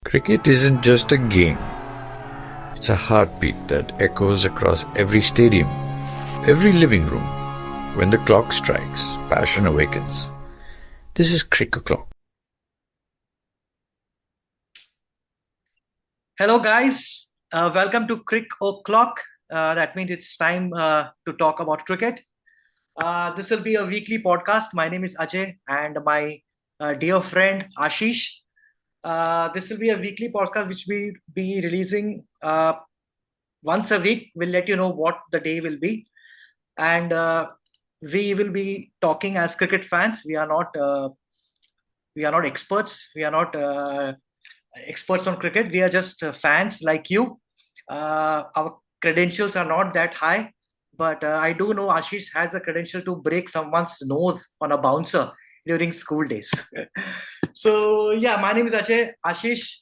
Cricket isn't just a game, it's a heartbeat that echoes across every stadium, every living room. When the clock strikes, passion awakens. This is CricOClock. Hello, guys. Welcome to CricOClock. That means it's time to talk about cricket. This will be a weekly podcast. My name is Ajay, and my dear friend Ashish. This will be a weekly podcast which we be releasing once a week. We'll let you know what the day will be, and we will be talking as cricket fans. We are not experts. We are not experts on cricket. We are just fans like you. Our credentials are not that high, but I do know Ashish has a credential to break someone's nose on a bouncer during school days. So yeah, my name is Ajay. Ashish,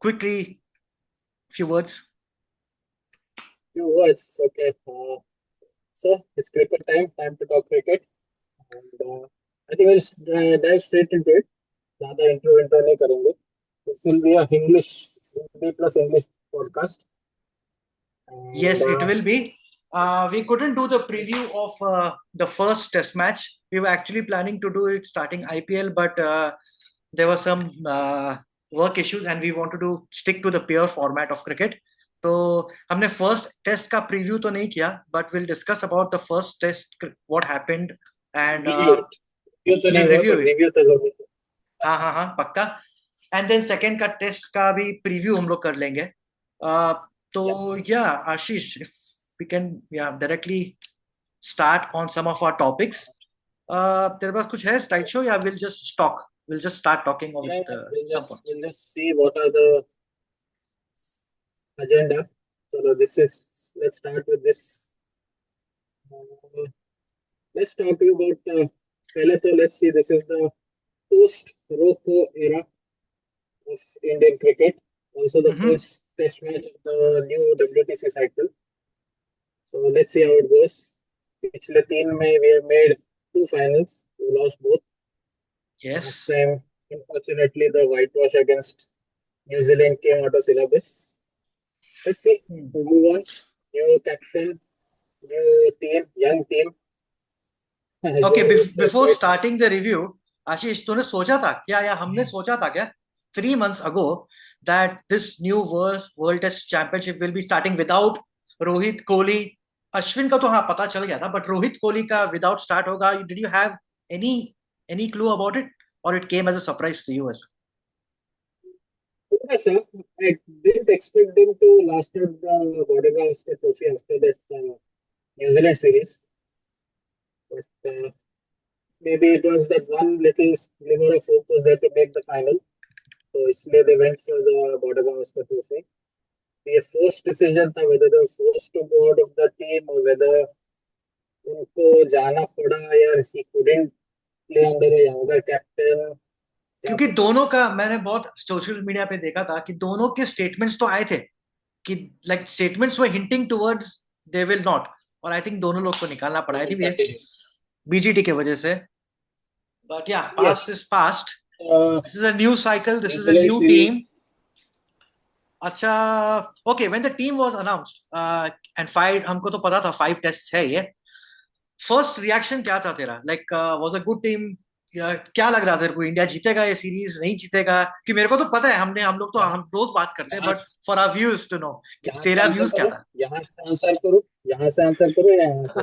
quickly, few words. Few words, okay. So it's cricket time to talk cricket. And I think we'll dive straight into it. ज़्यादा intro नहीं करेंगे. This will be a Hindi plus English podcast. Yes, it And will be. We couldn't do the preview of the first test match. We were actually planning to do it starting IPL, but there were some work issues and we wanted to stick to the pure format of cricket. तो हमने first test का preview तो नहीं किया, but will discuss about the first test what happened and review तो नहीं हुआ, review but it. review तो जरूर. हाँ पक्का. एंड देन सेकंड का टेस्ट का भी प्रीव्यू हम लोग कर लेंगे. तो yeah Ashish, if we can directly start on some of our topics. तेरे पास कुछ है स्लाइड शो या we'll just start talking Yeah, with we'll some points. we'll just see what are the agenda. So let's start with this. Uh, let's talk about पहले तो let's see, this is the post Rocco era of Indian cricket. Also the first test match of the new WTC cycle. So let's see how it goes. पिछले 3 में we have made 2 finals. We lost both. Yes. Last time, unfortunately, the whitewash against New Zealand came out of syllabus. Let's see. We'll move on. New captain, new team, young team. Okay, It's before quite- starting the review, Ashish, तूने सोचा था क्या, या हमने सोचा था क्या 3 months ago that this new world test championship will be starting without Rohit Kohli? Ashwin का तो हाँ पता चल गया था, बट रोहित कोहली का विदाउट स्टार्ट होगा. Did you have any clue about it, और it came as a surprise to you as? Yes, sir. I didn't expect them to last out the Border Gavaskar Trophy after that New Zealand series. But maybe it was that one little glimmer of hope was there to make the final. So इसलिए they went for the Border Gavaskar Trophy. ये forced decision था whether they were forced to go out of the team or whether उनको जाना पड़ा, या he couldn't play under a younger captain. क्योंकि दोनों का मैंने बहुत सोशल मीडिया पे देखा था कि दोनों के स्टेटमेंट्स तो आए थे कि like statements were hinting towards they will not, और आई थिंक दोनों लोग को निकालना पड़ा. आई थिंक बीजीटी की वजह से. But yeah, past is past. This is a new cycle, this is a new team. अच्छा, okay, when the team was announced and 5, हमको तो पता था 5 टेस्ट है ये. फर्स्ट रिएक्शन क्या था तेरा? Like was a good team? क्या लग रहा था तेरे को, इंडिया जीतेगा ये सीरीज, नहीं जीतेगा? कि मेरे को तो पता है, हम लोग तो हम रोज बात करते हैं, but for our viewers to know तेरा व्यूज क्या था. यहाँ से आंसर करो या यहाँ से.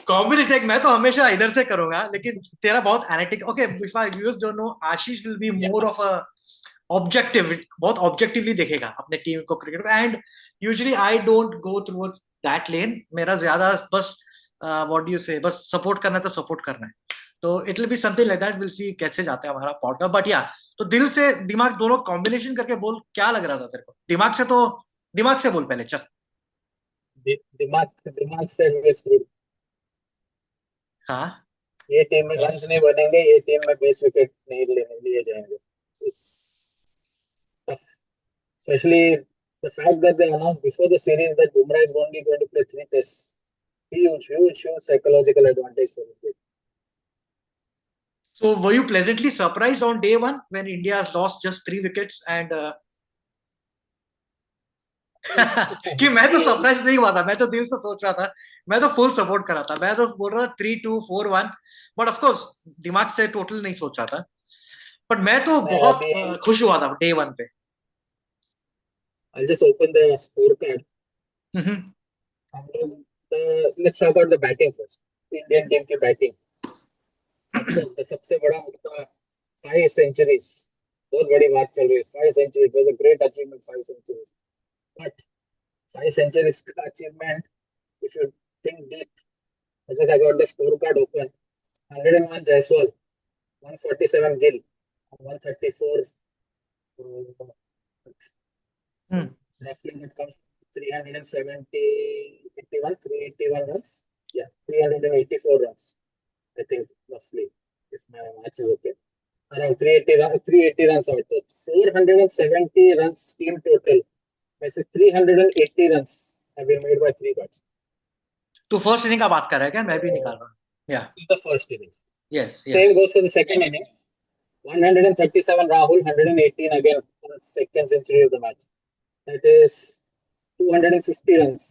कॉम्बिनेशन मैं तो हमेशा इधर से करूंगा, लेकिन तेरा बहुत analytic. Okay, if our viewers don't know, Ashish will be more of a objective, बहुत ऑब्जेक्टिवली देखेगा अपने टीम को, क्रिकेट को. And usually I don't go towards that lane. मेरा ज्यादा बस व्हाट डू यू से, बस सपोर्ट करना है तो सपोर्ट करना है. तो it will be something like that. Will see कैसे जाता है हमारा पॉडकास्ट. बट या, तो दिल से दिमाग दोनों कॉम्बिनेशन करके बोल, क्या लग रहा था तेरे को? दिमाग से बोल पहले, चल. दिमाग से इन्वेस्ट. हाँ, ये टीम में रन्स नहीं बनेंगे, ये टीम में 20 विकेट नहीं लिए जाएंगे. It's tough. Especially the fact that they announced before the series that Bumrah is only going to play 3 tests. Huge psychological advantage for India. So were you pleasantly surprised on day one when India lost just 3 wickets and कि मैं तो surprise नहीं हुआ था, मैं तो दिल से सोच रहा था, मैं तो फुल सपोर्ट कर रहा था, मैं तो बोल रहा था 3-2-4-1, बट ऑफ कोर्स दिमाग से टोटल नहीं सोच रहा था, बट मैं तो मैं बहुत अभी खुश हुआ था डे वन पे। I'll just open the scorecard. Hmm. Let's talk about the batting first. Indian team की batting. Of course, the सबसे बड़ा उनका 5 centuries. बहुत बड़ी बात चल रही है, 5 centuries. It was a great achievement, 5 centuries. But 5 centuries का achievement, if you think deep, I got the scorecard open. 101 Jaiswal, 147 Gill, 134. So hmm. roughly that comes to 381 runs. Yeah, 384 runs. I think roughly, if my maths is okay. Around 380 runs out. So 470 runs team total. I say 380 runs have been made by 3 bats. तो first inning का बात कर रहा है क्या? मैं भी So निकाल रहा हूँ। या this is the first innings. Yes Same yes. goes for the second innings. 137 Rahul, 118 again for the second century of the match. That is 250 runs.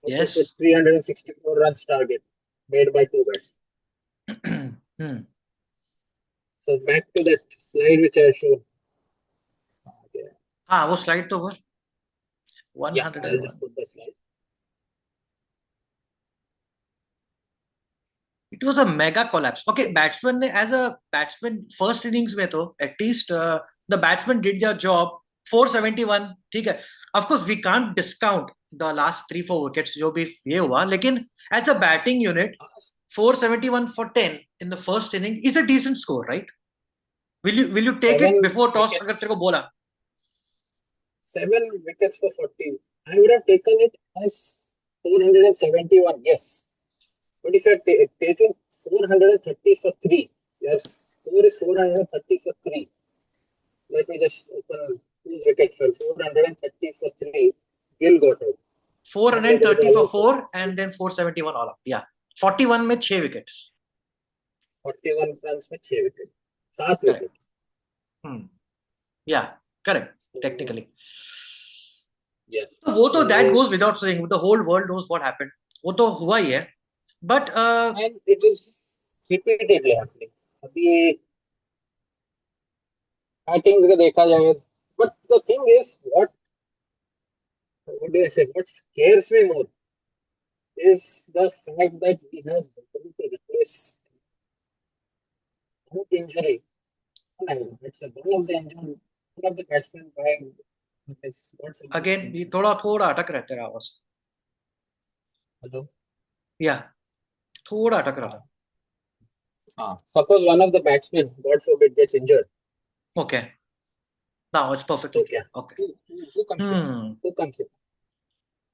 Yes. With 364 runs target made by 2 bats. Hmm. So back to that slide which I showed. Okay. हाँ वो slide तो वो Yeah, I'll just 101। put the slide. It was a mega collapse. Okay, batsman ने as a batsman first innings में तो at least the batsman did their job. 471 ठीक है, of course we can't discount the last 3-4 wickets जो भी ये हुआ, लेकिन as a batting unit 471 for 10 in the first inning is a decent score, right? Will you take it 7 before toss अगर wickets. तेरे को बोला? 7 wickets for 40. I would have taken it as 471. Yes. But if you're taking 430 for 3, your score is 430 for 3. Let me just open whose wicket fell. 430 for 3. Gill got out. 430 for 4 and then 471 all out. या 41 में 6 wickets. 41 runs में 6 wicket. 7 correct. wicket. या correct So, technically. yeah. तो वो तो that So, goes without saying, the whole world knows what happened, वो तो हुआ ही है, but and it is repeatedly happening. अभी batting का देखा जाए, but the thing is, what do I say? What scares me more is the fact that we have nobody to replace injury. It's one of the injured, one of the batsmen by this. Again ये थोड़ा थोड़ा अटक रहता है आवाज। Hello. या थोड़ा अटक रहा था। Suppose one of the batsmen, God forbid, gets injured. Okay, now it's perfectly तो क्या? Clear. Okay. Who comes in? Who comes in?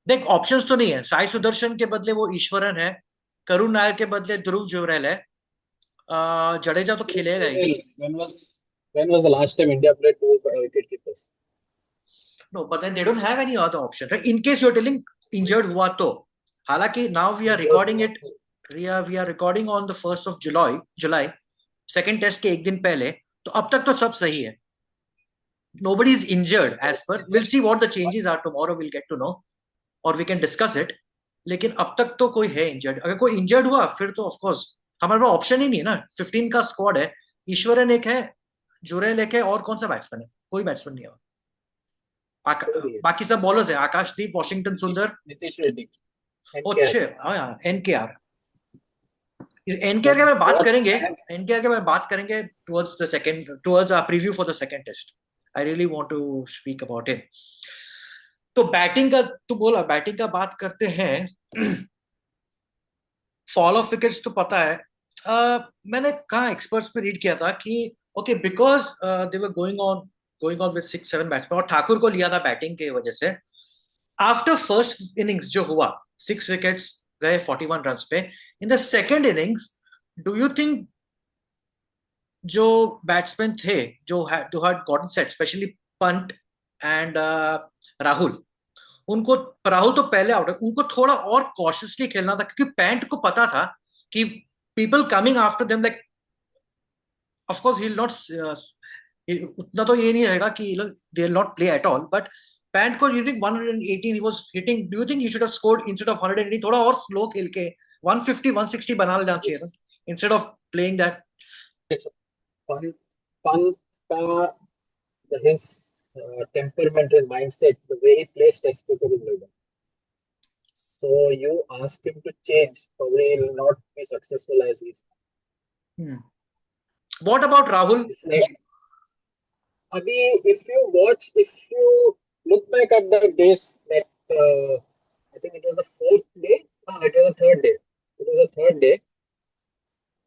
देख ऑप्शंस तो नहीं है, साई सुदर्शन के बदले वो ईश्वरन है, करुण नायर के बदले ध्रुव जुरैल है, जडेजा तो खेलेगा ही। When was the last time India played 2 wicket keepers? No, but then they don't have any other option, right? In case you are telling injured हुआ तो, हालांकि now we are recording it, we are recording on the 1st of July, second test के एक दिन पहले, तो अब तक तो सब सही है, nobody is injured as per, we'll see what the changes are tomorrow, we'll get to know or we can discuss it, लेकिन अब तक तो कोई है इंजर्ड। अगर कोई इंजर्ड हुआ फिर तो ऑफ कोर्स हमारे पास ऑप्शन ही नहीं है ना, 15 का स्क्वाड है, ईश्वरन एक है, जुरैल एक है, और कौन सा बैट्समैन है? कोई बैट्समैन नहीं है। बाकी सब बॉलर्स है, आकाशदीप, वॉशिंगटन सुंदर, नीतीश रेड्डी, अच्छे, हाँ एनकेआर। एनकेआर के मैं बात करेंगे, एनकेआर के मैं बात करेंगे towards the second, towards our preview for the second test. I really want to speak about it. तो बैटिंग का तो बोला, बैटिंग का बात करते हैं। फॉल ऑफ विकेट्स तो पता है, मैंने कहा एक्सपर्ट्स में रीड किया था कि okay because they were going on with 6-7 batsman, और ठाकुर को लिया था बैटिंग की वजह से। आफ्टर फर्स्ट इनिंग्स जो हुआ, 6 विकेट्स गए 41 रन पे। In the second innings do you think जो बैट्समैन थे जो had gotten set, specially punt and Rahul, उनको, राहुल तो पहले आउट है, उनको थोड़ा और कॉशियसली खेलना था, क्योंकि पैंट को पता था कि people coming after them, like of course he'll not उतना तो ये नहीं रहेगा कि they'll not play at all, but Pant को you think 118 he was hitting. Do you think he should have scored instead of 118? थोड़ा और slow खेल के 150 160 बना लेना चाहिए था instead of playing that. Pant his temperament, his mindset, the way he plays test cricket is like that. So you ask him to change, probably he will not be successful as he is. What about Rahul? It's like, if you look back at the days that I think it was the fourth day. No, it was the third day. It was the third day,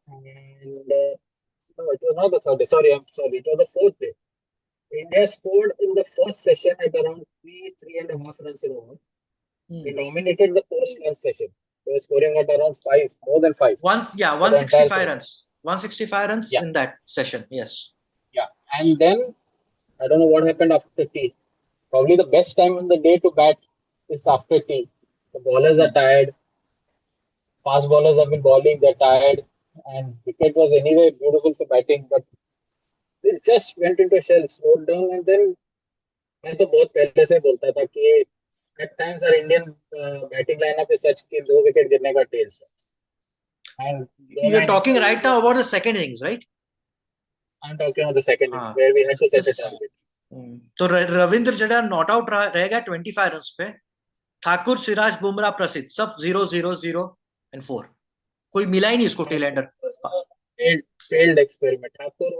and no, it was not the third day. Sorry, I'm sorry. It was the fourth day. India scored in the first session at around 3.5 runs in over. They dominated the post-lunch session. They were scoring at around 5, more than 5. 165 runs. 165 runs in that session, yes. Yeah, and then I don't know what happened after tea. Probably the best time in the day to bat is after tea. The bowlers are tired. Fast bowlers have been bowling, they're tired. And wicket was anyway beautiful for batting, but they just went into a shell, slowed down, and then मैं तो बहुत पहले से बोलता था कि at times our Indian batting lineup is such कि 2 wicket गिरने का tails है. And you're talking right now about the second innings, right? I'm talking about the second innings where we had to set a target. तो Ravindra Jadeja not out रह गया 25 runs पे. ठाकुर, सिराज, बुमराह, प्रसिद्ध सब 0 0 0 and 4. कोई मिला ही नहीं इसको tail ender. Failed experiment. Thakur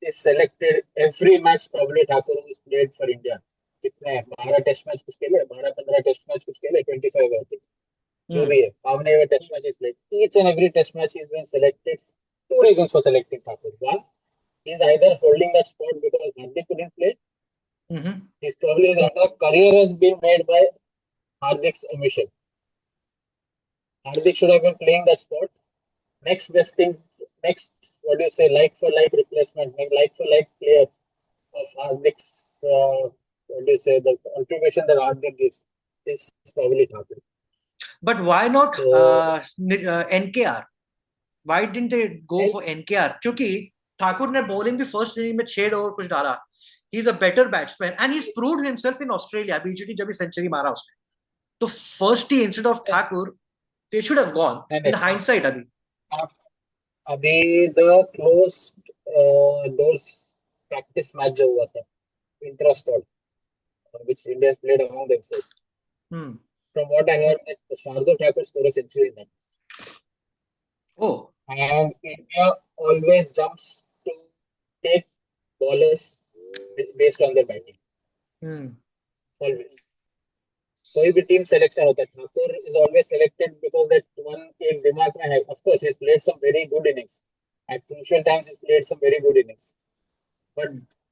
is selected every match. Probably Thakur was played for India. कितने 12 टेस्ट मैच कुछ खेले, 12-15 टेस्ट मैच कुछ खेले, 25 I think. जो भी है, how many test matches played? Each and every test match he's been selected. 2 reasons for selecting Thakur. One, he's either holding that spot because Hardik couldn't play. His probably his entire career has been made by Hardik's omission. Hardik should have been playing that spot. Next best thing, what do you say, like for like replacement, like for like player of Hardik's, what do you say, the contribution that Hardik gives is probably Thakur. But why not NKR? Why didn't they go for NKR? क्योंकि ठाकुर ने bowling भी first inning में 6 over कुछ डाला. He's a better batsman and he's proved himself in Australia. BGT जब भी century मारा उसने. तो first tee instead of Thakur, they should have gone. In hindsight अभी the closed doors practice match जो हुआ था, intra-squad, which India played among themselves. From what I heard, Shardul Thakur scored a century in that. Oh. And India always jumps to take bowlers based on their batting. Always. कोई भी team selection होता है, Thakur is always selected because that one एक दिमाग में है. Of course, he's played some very good innings. At crucial times, he's played some very good innings. But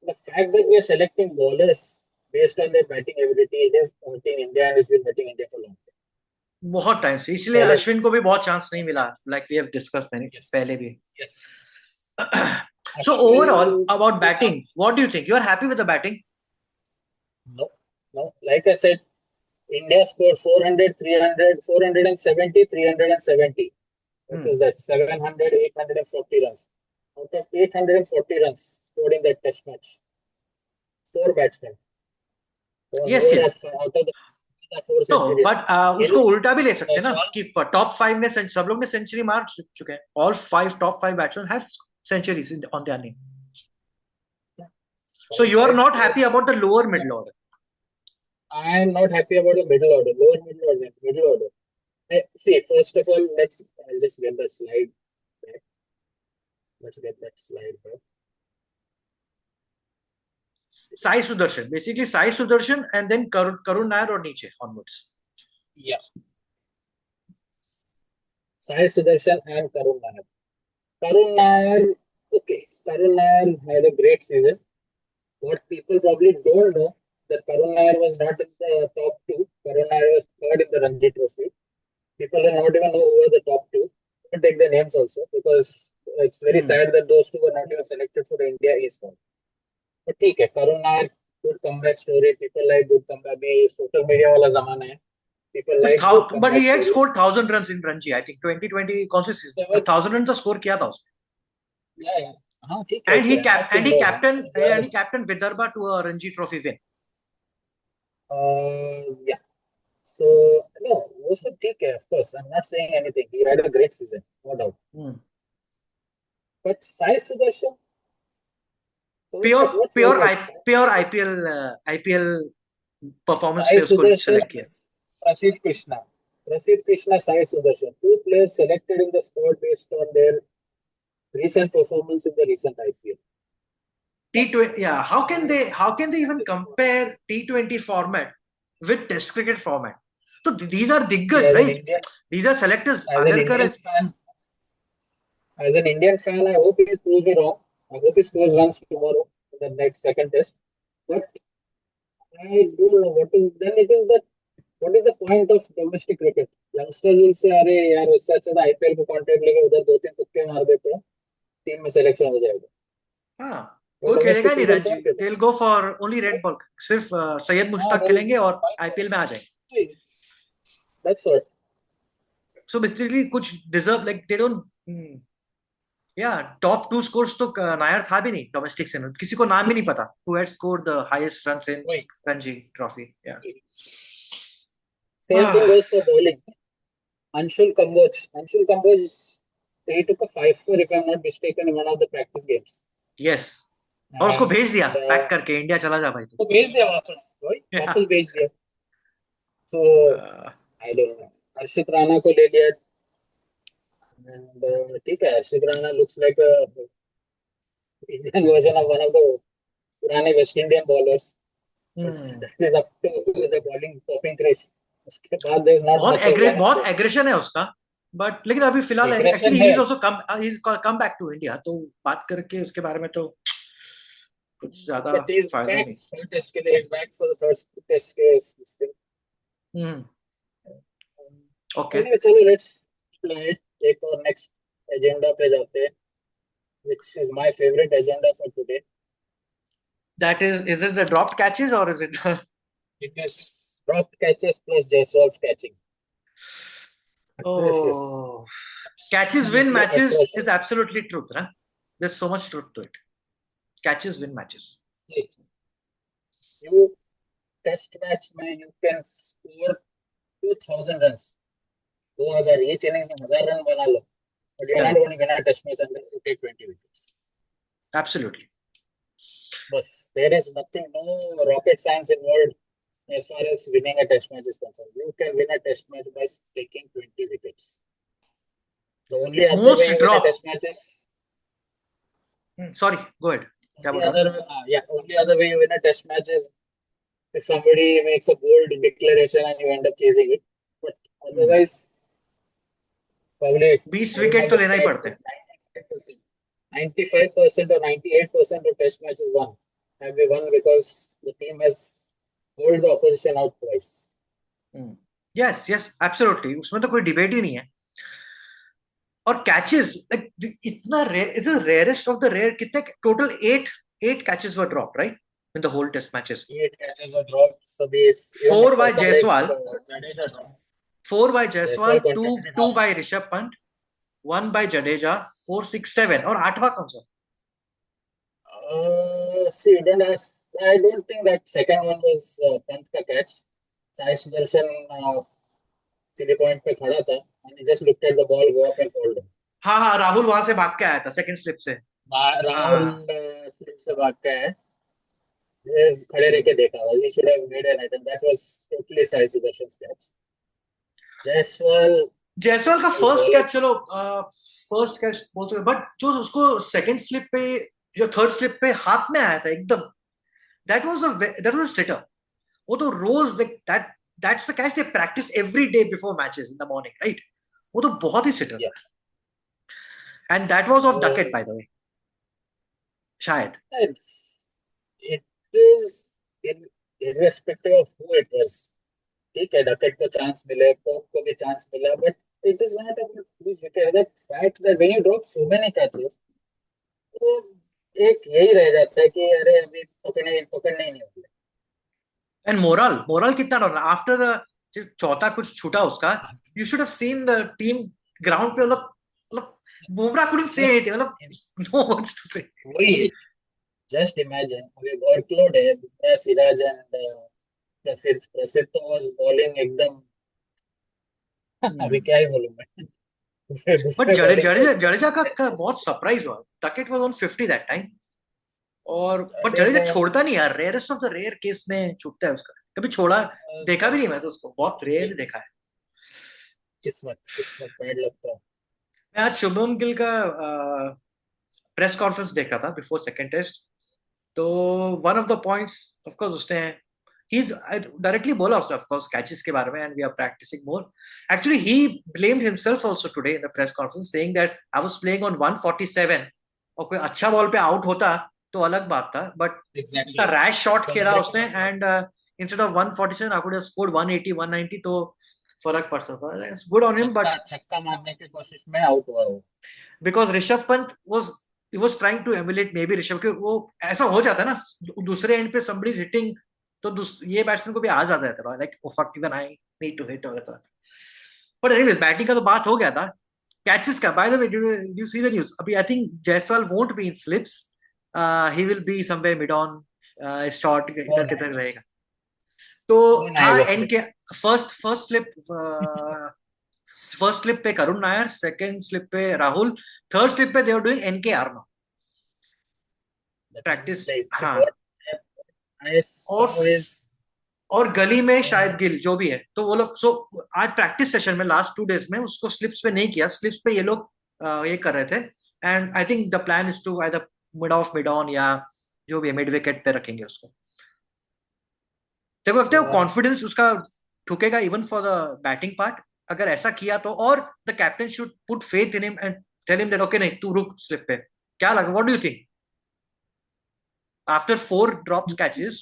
the fact that we are selecting bowlers based on their batting ability, it is hurting India and it's been hurting India for long. बहुत time से, इसलिए अश्विन को भी बहुत chance नहीं मिला, like we have discussed पहले भी. Yes. So overall about batting, what do you think? You are happy with the batting? No. Like I said, India scored 400, 300, 470, 370. What is that? 700, 840 runs. Out of 840 runs scored in that test match, 4 batsmen. Yes. Out of the No, but उसको उल्टा भी ले सकते हैं ना कि top 5 में सब लोग ने सेंचुरी मार चुके हैं. All 5 top 5 batsmen have centuries on their name. So you are not happy about the lower middle order? I am not happy about the middle order. Lower middle order. See, first of all, I'll just get the slide back. Let's get that slide back. Sai Sudarshan, basically Sai Sudarshan and then Karun Nair or Niche onwards. Yeah. Sai Sudarshan and Karun Nair. Karun Nair, okay. Karun Nair had a great season. What people probably don't know, that Karun Nair was not in the top 2. Karun Nair was 3rd in the Ranji Trophy. People do not even know who were the top 2. Don't take their names also, because it's very sad that those 2 were not even selected for the India A squad. But ठीक है, Karun Nair, good comeback story. People like good comeback. अभी social media वाला ज़माना है. People like. But he had scored 1,000 runs in Ranji. I think 2020 कौन सी season 1,000 runs का score किया था उसने. Yeah. हाँ ठीक है, And he okay, I'm not cap and saying he no. captain You are and he captained Vidarbha to a Ranji Trophy win. yeah. So no, वो सब ठीक है, of course. I'm not saying anything. He had a great season, no doubt. Hmm. But Sai Sudarshan, so Pure what was pure that? pure IPL performance Sai पे उसको Sudarshan, select किया. Prasidh Krishna. Prasidh Krishna, Sai Sudarshan. Two players selected in the squad based on their recent performance in the recent IPL. T20, yeah. How can they even compare T20 format with Test cricket format? So these are See, diggers, right? These are selectors. as an Agarkar Indian is fan, as an Indian fan, I hope he proves me wrong. I hope he scores runs tomorrow in the next second test. But I don't know what is then it is that what is the point of domestic cricket? Youngsters will say, अरे यार उससे अच्छा तो IPL को contract लेके उधर दो तीन तुक्के मार देते हैं, टीम में सिलेक्शन हो जाएगा. हाँ वो कोई खेलेगा डोमेस्टिक नहीं क्रिकेट रणजी. कौन खेलेगा? They'll go for only red ball. सिर्फ सैयद हाँ मुश्ताक वही खेलेंगे और आईपीएल में आ जाएंगे. that's what. So basically कुछ deserve like they don't. या टॉप 2 स्कोर्स तो नायर था भी नहीं डोमेस्टिक से. किसी को नाम भी नहीं पता who had scored the highest runs in वही. Ranji Trophy. Yeah. Same thing goes for bowling. Anshul Kamboj, he took a 5 for if I'm not mistaken in one of the practice games. Yes. और उसको And भेज दिया pack करके India चला जा भाई तो भेज दिया वापस, वही वापस भेज दिया. So I don't know. हर्षित राणा को ले लिया. And ठीक है, हर्षित Rana looks like a Indian version of one of the पुराने West Indian bowlers. That is up to the bowling popping crease. उसके बाद there is not much of that. बहुत aggression है उसका. बट लेकिन अभी फिलहाल Aggression एक्चुअली ही है. Is also come back to India. तो बात करके उसके बारे में तो कुछ ज्यादा But he is फायदा back नहीं. for test के लिए. He is back for the third test case. Okay. Anyway, चलो let's play it. एक और next agenda पे जाते हैं, which is my favorite agenda for today. That is it the dropped catches or is it the... It is dropped catches plus Jaiswal's catching. Atrocious. Oh, catches win matches is absolutely truth, right? There's so much truth to it. Catches win matches. You test match में you can score 2000 runs. 2000 each innings में 1000 run बना लो. But you're not going to win a test match unless you take 20 wickets. Absolutely. But there is nothing, no rocket science involved as far as winning a test match is concerned. You can win a test match by taking 20 wickets. The only other way you win a test match is... Sorry, go ahead. Only other way you win a test match is if somebody makes a bold declaration and you end up chasing it. But otherwise, probably 20 wicket तो लेना ही पड़ता है. 95% or 98% of test matches won. Have we won because the team has bowled the opposition out twice. Yes, absolutely. उसमें तो कोई debate ही नहीं है. और कैचेस like इतना rare, it's the rarest of the rare. कितने total 8 catches were dropped, right, in the whole test matches. 8 catches were dropped. So 4 by Jaiswal, 4 by Jaiswal, 2 by Rishabh Pant, 1 by Jadeja, 4, 6, 7. और 8वां कौन सा? See, then I don't think that second one was Pant का catch. Sai Sudarshan silly point पे खड़ा था and he just looked at the ball go up and fall down. हाँ राहुल वहां से भाग के आया था सेकंड स्लिप से. राहुल स्लिप से भाग के आया. खड़े रह के देखा. He should have made a net and that was totally Sai Sudarshan's catch. Jaiswal का फर्स्ट कैच चलो फर्स्ट कैच बोल सकते, बट जो उसको सेकंड स्लिप पे जो थर्ड स्लिप पे हाथ में आया था एकदम, that was a sitter. वो तो रोज that's the catch they practice every day before matches in the morning, right? वो तो बहुत ही sitter. And that was off Duckett, by the way. शायद. It is irrespective of who it was. ठीक है, Duckett को chance मिले, Pope को भी चांस मिला, but it is not about who's wicket. The fact that when you drop so many catches, तो एक यही रह जाता है कि अरे अभी पकड़ने ही नहीं होते. And moral कितना डाउन आफ्टर द चौथा कुछ छूटा उसका. You should have seen the team ground पे. मतलब मतलब बुमराह couldn't say anything, मतलब no words to say. वही जस्ट इमेजिन अभी वर्कलोड है, बुमराह, सिराज एंड प्रसिद्ध प्रसिद्ध तो वाज बॉलिंग एकदम अभी क्या ही बोलूं मैं बुफे बट बुफे बॉलिंग था उसका। जडेजा का बहुत सरप्राइज हुआ, Duckett was on 50 that time, और बट जडेजा जडेजा छोड़ता नहीं यार, rarest of the rare case में छूटता है उसका, कभी छोड़ा देखा भी नहीं मैं तो उसको, बहुत रेयर देखा है। किस्मत किस्मत बैड लगता है। मैं आज शुभम गिल का प्रेस कॉन्फ्रेंस देख रहा था बिफोर सेकंड टेस्ट, तो one of the points of course उसने ही डायरेक्टली बोला उसने ऑफ कोर्स कैचेस के बारे में, and we are practising more. Actually he blamed himself also today in the press conference, saying that I was playing on 147, और कोई अच्छा ball पे आउट होता तो अलग बात था, बट इतना एग्जैक्टली रैश शॉट खेला उसने, 100%। And instead of 147 I could have scored 180 190, तो फर्क पड़ सकता है। इट्स गुड ऑन हिम, छक्का बट छक्का मारने की कोशिश में आउट हुआ वो। Because Rishabh Pant was trying to emulate maybe Rishabh के, वो ऐसा हो जाता है ना दूसरे एंड पे somebody is hitting, तो ये बैट्समैन को भी आ जाता है like oh fuck even I need to hit और ऐसा। बट एनीवेज बैटिंग का तो बात हो गया था, कैचेस का by the way did you see the news अभी? I think Jaiswal won't be in slips, he will be somewhere mid on, short इधर किधर रहेगा। तो कौन था आएगा एन स्लिप? के first first slip, first slip पे करुण नायर, सेकंड स्लिप पे राहुल, थर्ड स्लिप पे they are doing N K R That means practice. like हाँ, what I और saw is गली में शायद uh, गिल जो भी है, तो वो लोग आज प्रैक्टिस सेशन में लास्ट 2 डेज में उसको स्लिप्स पे नहीं किया, स्लिप्स पे ये लोग ये कर रहे थे, and I think the plan is to either mid off mid on या जो भी है मिड विकेट पे रखेंगे उसको। देखो लगता है कॉन्फिडेंस उसका ठुकेगा even for the batting part अगर ऐसा किया तो, और the captain should put faith in him and tell him that okay नहीं तू रुक स्लिप पे। क्या लगा, what do you think after 4 drop catches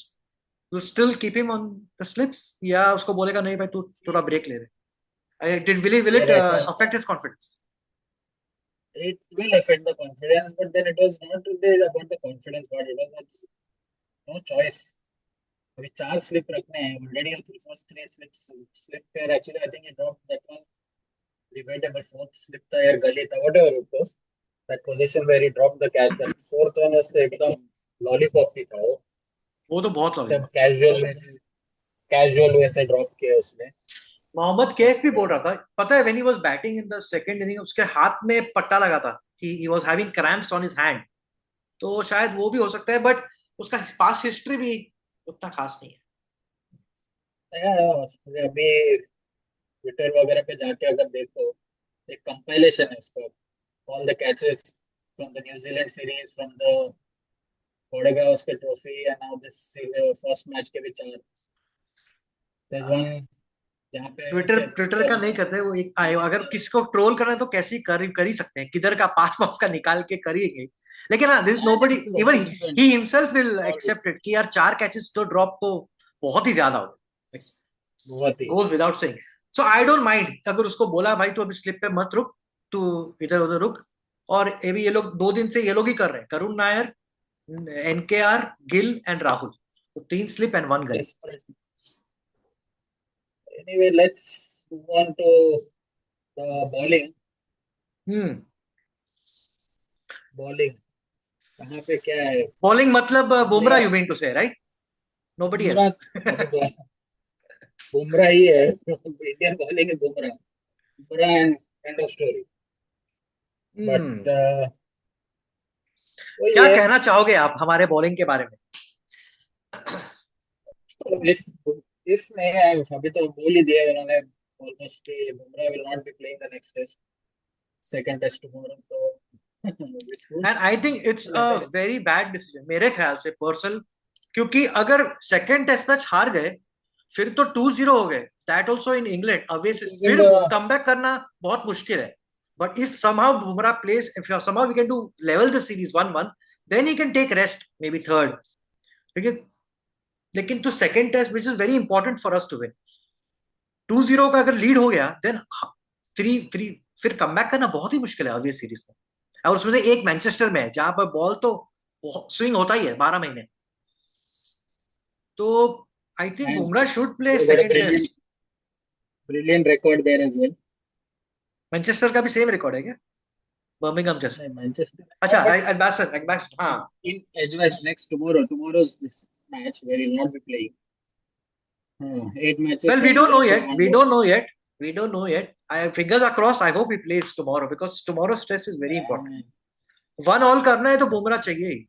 you still keep him on the slips, या उसको बोलेगा नहीं भाई तू थोड़ा ब्रेक ले रहे? विल इट फिर ऐसा affect his confidence? it will affect the confidence, but then it was not really about the confidence part. It was no choice. अभी 4 स्लिप रखने हैं ऑलरेडी, फर्स्ट 3 स्लिप्स स्लिप पे actually I think he drop that one debatable fourth slip था या गली था whatever it was, that position where he dropped the catch, that fourth one was एकदम lollipop ही था वो तो बहुत तब लॉलीपॉप। कैजुअल वे से ड्रॉप किया उसने। मोहम्मद कैफ भी बोल रहा था, पता है when he was batting in the second inning उसके हाथ में पट्टा लगा था, he was having cramps on his hand, तो शायद वो भी हो सकता है, बट उसका पास्ट हिस्ट्री भी उतना खास नहीं है। अभी ट्विटर वगैरह पे जाके अगर देखो, एक कंपाइलेशन है उसका, all the catches from the New Zealand series, from the border Gavaskar trophy and now this first match के भी 4, there's one जहाँ पे ट्विटर ट्विटर का नहीं करते वो, एक अगर किसी को ट्रोल करना है तो कैसे कर ही सकते हैं, किधर का पास पास का निकाल के करिएंगे, लेकिन हाँ nobody even he himself will accept it कि यार 4 कैचेस तो ड्रॉप तो बहुत ही ज्यादा हो बहुत he goes without saying. So I don't mind अगर उसको बोला भाई तू अभी स्लिप पे मत रुक, तू इधर उधर रुक, और ये लोग 2 दिन से ये लोग ही कर रहे हैं, करुण नायर, एनकेआर, गिल एंड राहुल, तो 3 स्लिप एंड 1 गली। desperate. Anyway, let's move on to the bowling. हम्म, बॉलिंग कहाँ पे क्या है? बॉलिंग मतलब Bumrah Bumrah you mean to say right, nobody Bumrah else. अभी बुमराह ही है इंडियन बॉलिंग है Bumrah, Bumrah and end of story. But वही क्या है, कहना चाहोगे आप हमारे बॉलिंग के बारे में? इफ इफ नहीं है अभी तो बोल ही दिया उन्होंने ऑलमोस्ट कि Bumrah will not be playing the next test, second test tomorrow, तो it's good. And I think it's a very bad decision मेरे ख्याल से पर्सनल, क्योंकि अगर सेकंड टेस्ट मैच हार गए फिर तो 2-0 हो गए, that also in England away से, फिर कमबैक करना बहुत मुश्किल है। But if somehow Bumrah plays, if somehow we can do level the series 1-1, then he can take rest may be third, लेकिन तो second test which is very important for us to win, 2-0 का अगर lead हो गया then 3-3 फिर comeback करना बहुत ही मुश्किल है अगली सीरीज में, और उसमें से एक मैनचेस्टर में है जहां पर बॉल तो स्विंग होता ही है 12 महीने, तो I think and Bumrah should play he got a second brilliant test. brilliant record there as well. Manchester का भी सेम रिकॉर्ड है क्या? बर्मिंघम जैसे. Manchester. अच्छा, But एडबैस्टन हाँ. in Edgewest next tomorrow's this match where he'll not be playing. 8 matches. Well, we 7 don't know goals in yet. one We goal. don't know yet. We don't know yet. Fingers are crossed. I hope he plays tomorrow because tomorrow's stress is very important. 1 all करना है तो बुमराह चाहिए ही.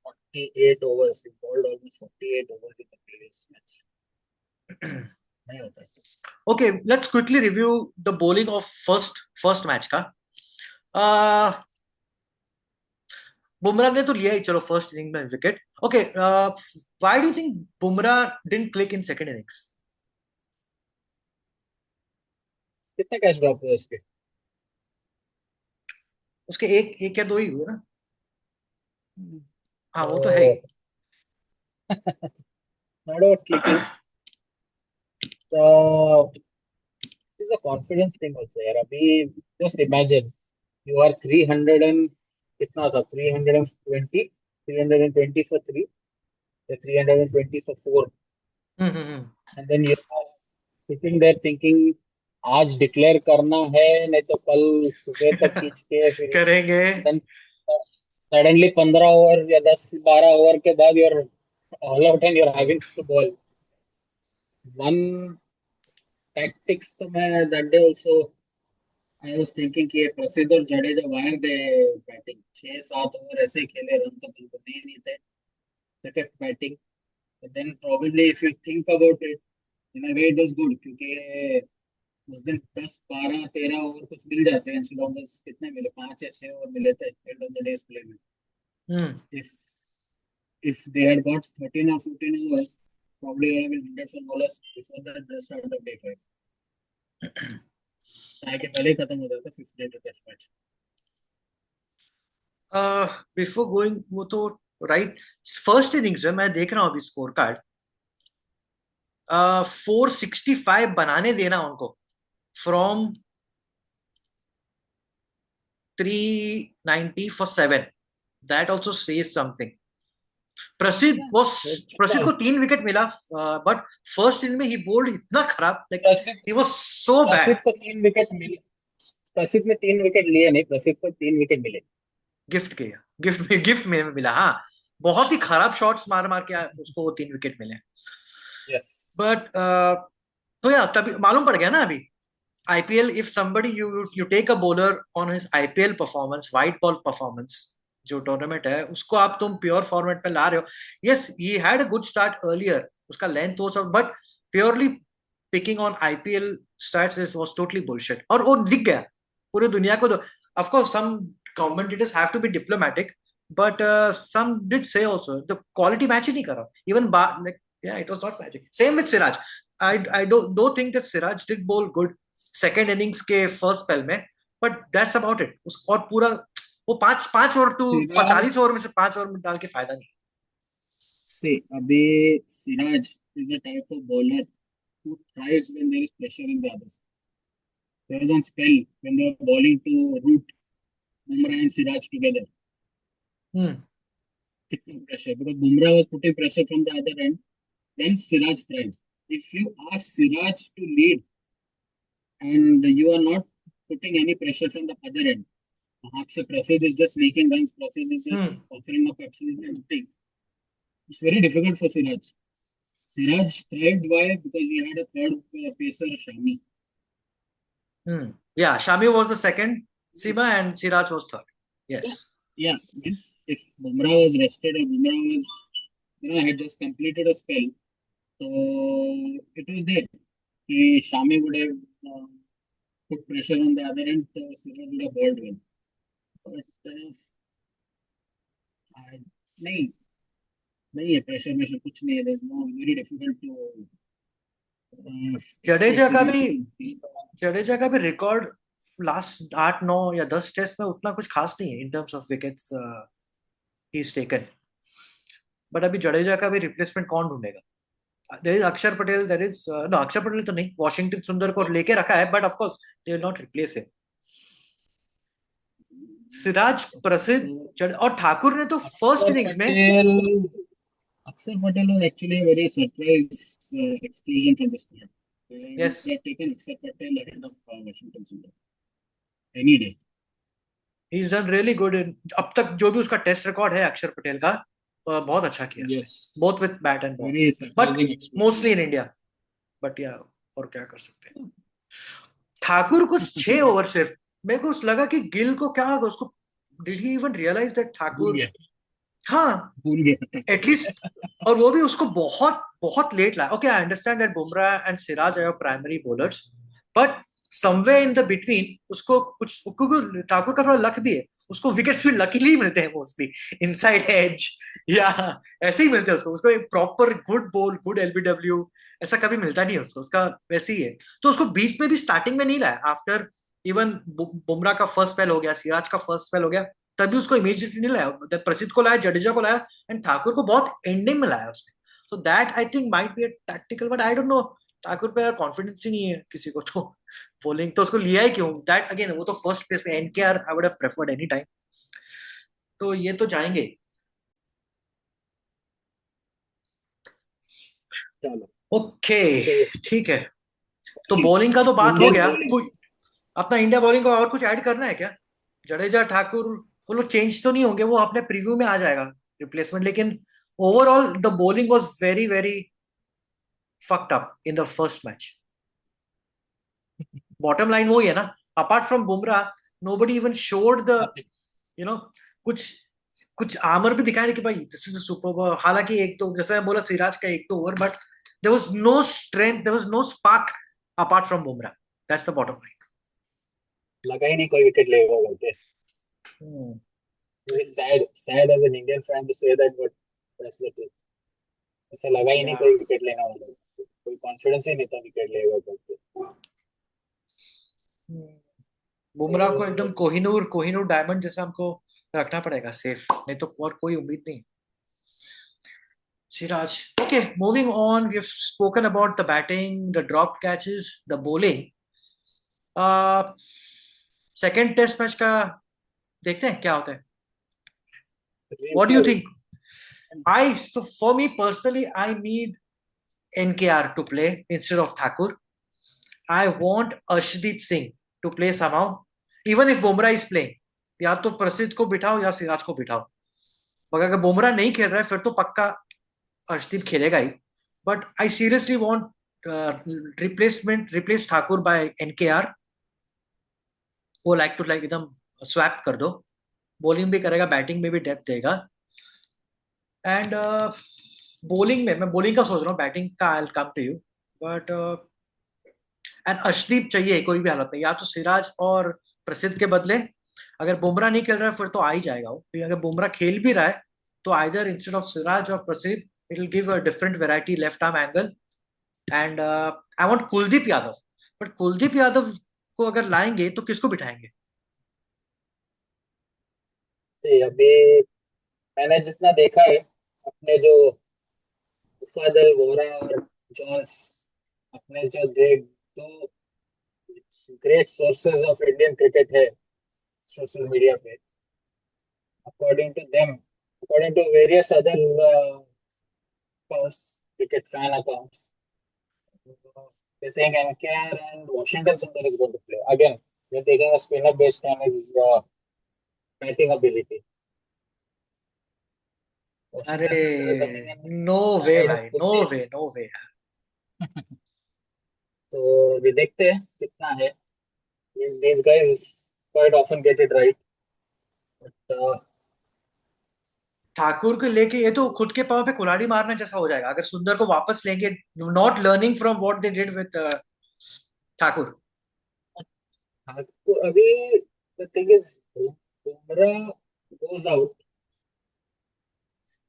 48 overs. He bowled almost 48 overs in the previous match. नहीं होता है. Okay, let's quickly review the bowling of first match का. बुमराह ने तो लिया ही चलो फर्स्ट इनिंग में wicket. Okay, why do you think Bumrah didn't click in second innings? कितने कैच ड्रॉप हुए उसके? उसके एक या दो ही हुए ना. हाँ वो तो है ही. Not about clicking. It's a confidence thing also यार. अभी just imagine you are 300 and कितना था? 320 320 for 3, 320 for 4, and then you are sitting there thinking आज डिक्लेयर करना है नहीं तो कल सुबह तक खींच के फिर करेंगे. then suddenly 15 ओवर या 10-12 ओवर के बाद you're all out and you're having to bowl one tactics. तो मैं that day also I was thinking कि प्रसिद्ध और Jadeja why are they batting 6-7 over ऐसे ही खेले, रन तो बिल्कुल नहीं थे. They kept batting. But then probably if you think about it in a way it was good क्योंकि उस दिन 10-12-13 ओवर कुछ मिल जाते हैं इंस्टेड ऑफ कितने मिले 5 या 6 ओवर मिले थे and of the days play में. if they had got 13 or 14 overs probably would have been 100 for bowlers before the start of day 5. टाई के पहले ही खत्म हो जाता 5th day test match. Before going वो तो राइट. फर्स्ट इनिंग्स में मैं देख रहा हूँ अभी स्कोर कार्ड. 465 बनाने देना उनको from 390 for 7. That also says something. प्रसिद्ध को 3 विकेट मिला बट फर्स्ट इनिंग में ही बोल्ड इतना खराब. Like he was so bad. प्रसिद्ध को 3 विकेट मिले. प्रसिद्ध ने 3 विकेट लिए नहीं, प्रसिद्ध को 3 विकेट मिले. गिफ्ट में मिला. हाँ, बहुत ही खराब शॉट्स मार के उसको 3 विकेट मिले. यस. बट तो यार तभी मालूम पड़ गया ना अभी IPL if somebody you take a bowler on his IPL performance, white ball performance जो टूर्नामेंट है उसको आप तुम प्योर फॉर्मेट पे ला रहे हो. Yes he had a good start earlier, उसका लेंथ वो सब, but purely picking on IPL stats was totally bullshit. और वो दिख गया पूरी दुनिया को. Of course some commentators have to be diplomatic but some did say also the quality match ही नहीं कर रहा. Even like yeah it was not magic. Same with Siraj. I don't think that Siraj did bowl good second innings के first spell में, but that's about it. और पूरा वो 5 over to 40 over में से 5 ओवर में डाल के फायदा नहीं. See, अभी Siraj is a type of bowler who thrives when there is pressure in the others. There was one spell when they were bowling to Root, Bumrah and Siraj together. Pressure because Bumrah was putting pressure from the other end. Then Siraj thrives. If you ask Siraj to lead and you are not putting any pressure from the other end, आपसे Prasid is just making runs, Prasid is just offering up absolutely nothing. It's very difficult for Siraj. Siraj thrived why? Because we had a third pacer, Shami. Yeah, Shami was the second, Sima, and Siraj was third. Yes. Yeah, means if Bumrah was rested or Bumrah was, had just completed a spell, so it was there. Shami would have put pressure on the other end, Siraj would have bowled well. But नहीं है pressure में कुछ नहीं है. There's no very difficult to. Jadeja का भी record last 8-9 या 10 test में उतना कुछ खास नहीं है in terms of wickets he is taken. But अभी जडेजा का भी रिप्लेसमेंट कौन ढूंढेगा? देयर इज अक्षर पटेल, देयर इज नो अक्षर पटेल तो नहीं, वॉशिंगटन सुंदर को लेके रखा है but of course they will not replace him. Siraj, प्रसिद्ध और ठाकुर ने तो फर्स्ट इनिंग्स में. Akshar Patel was actually a very surprise exclusion from the squad. Yes. They have taken Akshar Patel ahead of Washington Sundar any day. He is done really good in, अब तक जो भी उसका test record है अक्षर पटेल का, बहुत अच्छा किया उसने, Yes, both with bat and ball, very but surprising experience. Mostly in India, but या और क्या कर सकते हैं। ठाकुर को 6 ओवर सिर्फ, मेरे को लगा कि गिल को क्या होगा उसको, did he even realise that भूल ठाकुर, गया, हाँ भूल गया। एटलीस्ट, और वो भी उसको बहुत बहुत लेट लाया। Okay, I understand that Bumrah and Siraj are your primary bowlers, but somewhere in the between उसको कुछ, क्योंकि ठाकुर का थोड़ा लक भी है, उसको विकेट्स भी लकीली मिलते हैं मोस्टली, इनसाइड एज या ऐसे ही मिलते हैं उसको, उसको एक proper good ball, good LBW ऐसा कभी मिलता नहीं है उसको, उसका वैसे ही है। तो उसको बीच में भी स्टार्टिंग में नहीं लाया, आफ्टर इवन बुमराह का फर्स्ट स्पेल हो गया, सिराज का फर्स्ट स्पेल हो गया, तभी उसको इमीडिएटली नहीं लाया, प्रसिद्ध को लाया, जडेजा को लाया, एंड ठाकुर को बहुत एंडिंग में लाया उसने। So that I think might be a tactical, but I don't know, Thakur पे यार कॉन्फिडेंस ही नहीं है किसी को, तो बॉलिंग तो उसको लिया ही क्यों, दैट अगेन वो तो फर्स्ट प्लेस में, NKR I would have preferred any time, तो ये तो जाएंगे। चलो, ओके, तो ठीक है, तो बॉलिंग का तो बात हो इंडियन गया, बॉलिंग। कोई अपना इंडिया बॉलिंग को और कुछ ऐड करना है क्या? जडेजा ठाकुर वो लोग चेंज तो नहीं होंगे, वो अपने प्रीव्यू में आ जाएगा रिप्लेसमेंट, लेकिन overall the bowling was very very fucked up in the first match. Bottom line वही है ना, apart from Bumrah nobody even showed the, you know, कुछ कुछ आमर भी दिखाया नहीं कि भाई दिस इज अ सुपर, हालांकि एक तो जैसा मैं बोला सिराज का एक तो over, but there was no strength, there was no spark apart from Bumrah, that's the bottom लगा ही नहीं कोई विकेट लेगा बोलते। Line. Very sad as an Indian fan to say that, but that's the truth. ऐसा लगा ही नहीं या कोई विकेट लेना वाला, कोई कॉन्फिडेंस ही नहीं था विकेट लेगा बोलते। बुमराह को एकदम तो कोहिनूर कोहिनूर डायमंड जैसा हमको रखना पड़ेगा सेफ, नहीं तो और कोई उम्मीद नहीं। Siraj. Okay, moving on. We have spoken about the batting, the dropped catches, the bowling. Uh, Second test match का देखते हैं क्या होता है. What do you think? So for me personally, I need NKR to play instead of Thakur. I want Arshdeep Singh to play somehow, even if Bumrah is playing. या तो प्रसिद्ध को बिठाओ या सिराज को बिठाओ, मगर अगर बुमराह नहीं खेल रहा है फिर तो पक्का अर्शदीप खेलेगा ही, but I seriously want replace Thakur by NKR, वो लाइक टू लाइक एकदम स्वैप कर दो, बॉलिंग भी करेगा, बैटिंग में भी डेप्थ देगा, एंड बॉलिंग में मैं बॉलिंग का सोच रहा हूँ, बैटिंग का I will come to you, but and Arshdeep चाहिए कोई भी हालत में, या तो सिराज और प्रसिद्ध के बदले, अगर बुमराह नहीं खेल रहा है फिर तो आ ही जाएगा वो, क्योंकि अगर बुमराह खेल भी रहा है तो आइदर इंस्टेड ऑफ सिराज और प्रसिद्ध it will give a different variety left arm angle, and I want Kuldeep Yadav, but Kuldeep Yadav को अगर लाएंगे तो किसको बिठाएंगे? अभी मैंने जितना देखा है, अपने जो मुफादल वोरा और जॉन्स, अपने जो दो great sources of Indian cricket है सोशल मीडिया पे, according to them, according to various other accounts, cricket fan accounts, they're saying NKR and Washington Sundar is going to play. Again, they're taking a spinner based on his batting ability. अरे Washington Sundar coming in no way ahead of भाई, no Kuldeep. Way, no way. So we देखते हैं कितना है. These guys quite often get it right. But Thakur को लेके ये तो खुद के पाँव पे कुल्हाड़ी मारने जैसा हो जाएगा अगर सुंदर को वापस लेंगे, not learning from what they did with Thakur. अभी the thing is, Bumrah goes out,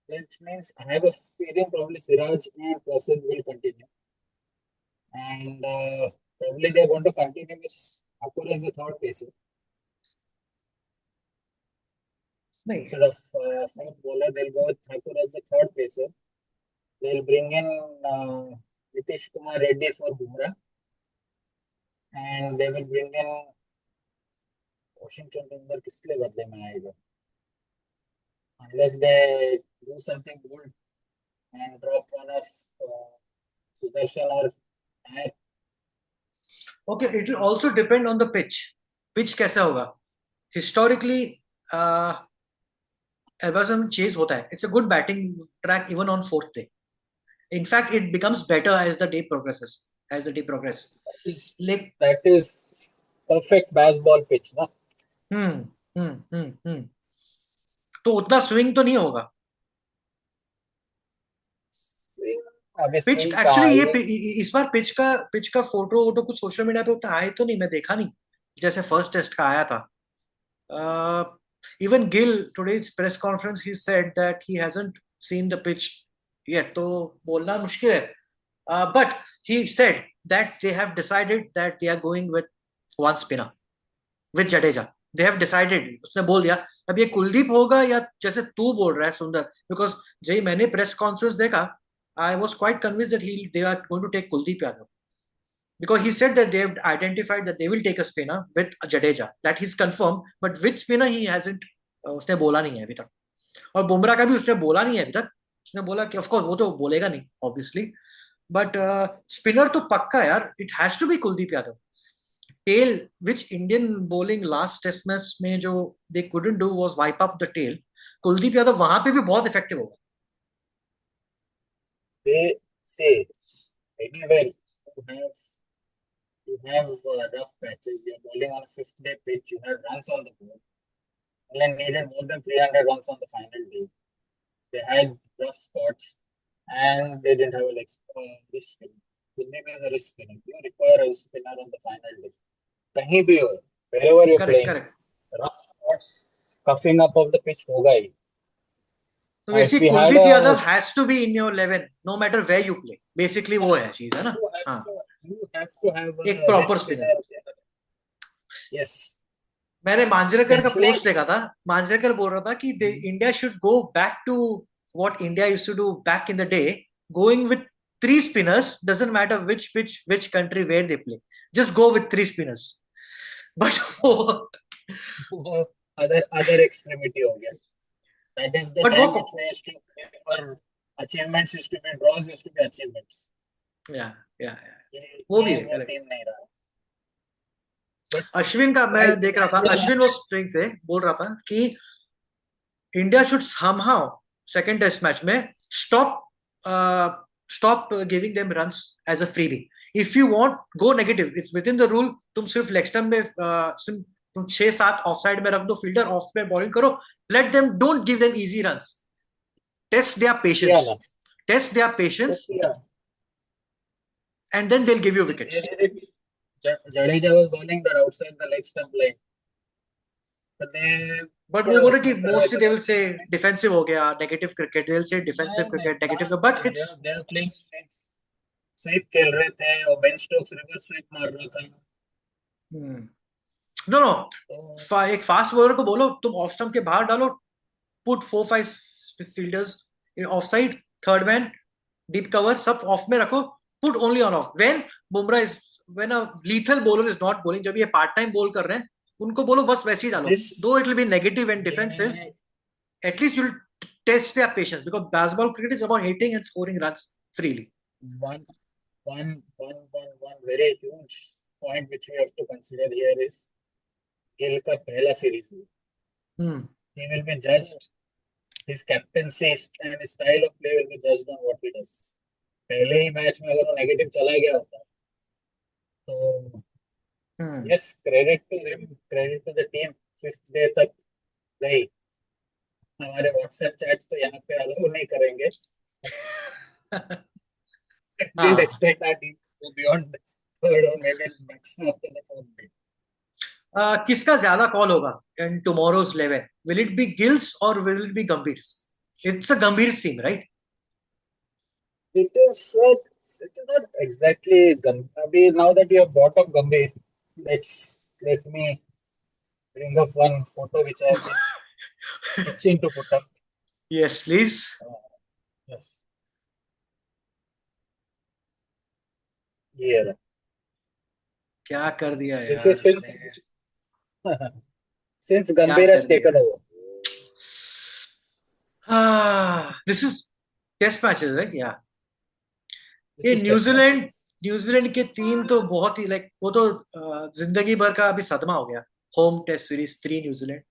that means I have a feeling probably Siraj and Prasid will continue. And probably they're going to continue with Thakur as the third pacer. नहीं, Instead of fourth bowler, they'll go with Thakur as the third pacer. They'll bring in Nitish Kumar Reddy for Bumrah. And they will bring in Washington Sundar किसके बदले में आएगा. Unless they do something good and drop one of Sudarshan or okay, it will also depend on the pitch, pitch कैसा होगा, historically Edgbaston chase होता है. It's a good batting track even on fourth day. In fact it becomes better as the day progresses. As the day progress. Is like that is perfect baseball pitch, ना? हम्म. तो उतना swing तो नहीं होगा. आगे pitch swing का actually ये ये इस बार पिच का फोटो वोटो कुछ सोशल मीडिया पे उतना आए तो नहीं, मैं देखा नहीं जैसे फर्स्ट टेस्ट का आया था. Even Gill today's press conference he said that he hasn't seen the pitch yet, तो बोलना मुश्किल है. But he said that they have decided that they are going with one spinner with Jadeja. They have decided, उसने बोल दिया. अब ये कुलदीप होगा या जैसे तू बोल रहा है सुंदर, बिकॉज जय मैंने प्रेस कॉन्फ्रेंस देखा, I was quite convinced that they are going to take Kuldeep Yadav, because he said that they have identified that they will take a spinner with Jadeja. That he's confirmed, but which spinner he hasn't. उसने बोला नहीं है अभी तक. और बुमराह का भी उसने बोला नहीं है अभी तक. उसने बोला कि ऑफ कोर्स वो तो बोलेगा नहीं ऑब्वियसली, बट स्पिनर तो पक्का यार. It has to be Kuldeep Yadav. Tail which Indian bowling last test match में जो they couldn't do was wipe up the tail. Kuldeep Yadav वहां पे भी बहुत इफेक्टिव होगा. they say anywhere you have rough patches. You're bowling on a fifth day pitch. You have runs on the board. England needed more than 300 runs on the final day. They had rough spots and they didn't have a wrist spinner. Kuldeep is a wrist spinner. You require a spinner on the final day. कहीं भी हो, wherever you're correct playing, correct. rough spots, cuffing up of the pitch होगा ही. तो If basically we had Kuldeep Yadav a has to be in your 11 no matter where you play. Basically वो है चीज, है ना. you have हाँ, to you have to have एक a proper wrist spinner. spinner. Yes. मैंने मांजरेकर का Essentially, पोस्ट देखा था. मांजरेकर बोल रहा था कि India should go back to what India used to do back in the day, going with three spinners. Doesn't matter which pitch which country where they play, just go with three spinners. But other extremity हो गया. That is the but वो time which we used to play for achievements used to be draws used to be achievements. या या ये वो भी ये है. वो correct. टीम नहीं रहा. But अश्विन का मैं I देख रहा था. अश्विन वो स्प्रिंग से बोल रहा था कि India should somehow second test match में stop giving them runs as a freebie. If you want go negative, it's within the rule. तुम सिर्फ लेग स्टंप में तुम 6-7 ऑफ साइड में रख दो, फील्डर ऑफ में बॉलिंग करो. Let them, don't give them easy runs. Test their yeah, patience. ना. Test their patience Yeah. And then they'll give you wickets. Jadeja was bowling that outside the leg stump line. But they but वो थोड़ा बोल रहे कि उसमें तरह mostly they will तरह से डिफेंसिव हो गया, negative cricket. They will say defensive नहीं क्रिकेट, नेगेटिव. कहाँ but it's they are playing sweep खेल रहे थे और बेन स्टोक्स रिवर्स स्वीप मार रहा था. No no. तो एक फास्ट बॉलर को बोलो तुम ऑफ स्टंप के बाहर डालो, put 4-5 fielders of side, third man, deep cover, सब ऑफ में रखो. Put only on off when Bumrah is, when a lethal bowler is not bowling. जब ये पार्ट टाइम बॉल कर रहे हैं उनको बोलो बस वैसे ही डालो. this दो it will be negative and defensive, ये at least you test their patience, because basketball cricket is about hitting and scoring runs freely. one one very huge point which we have to consider here is Gill का पहला series. He will be judged, his captaincy and his style of play will be judged on what he does. पहले ही match में अगर वो negative चला गया होता तो yes, credit to him, credit to the team. Fifth day तक गई. हमारे व्हाट्सएप चैट्स तो यहाँ पे अलाउ नहीं करेंगे. Didn't expect that team to go beyond third or maybe maximum after the fourth day. किसका ज्यादा कॉल होगा in tomorrow's 11? Will it be Gill's और will it be Gambhir's? It's a Gambhir's team, right? It is not exactly Gambhir. Now that you have brought up Gambhir, let me bring up one photo which I have been itching to put up. Yes please. Yes. Here. क्या कर दिया This यार is since उसने. since क्या Gambhir has कर taken दिया. over. This is test matches, right? या This ये is test New Zealand matches. New Zealand के तीन तो बहुत ही लाइक वो तो जिंदगी भर का अभी सदमा हो गया. Home test series 3 New Zealand,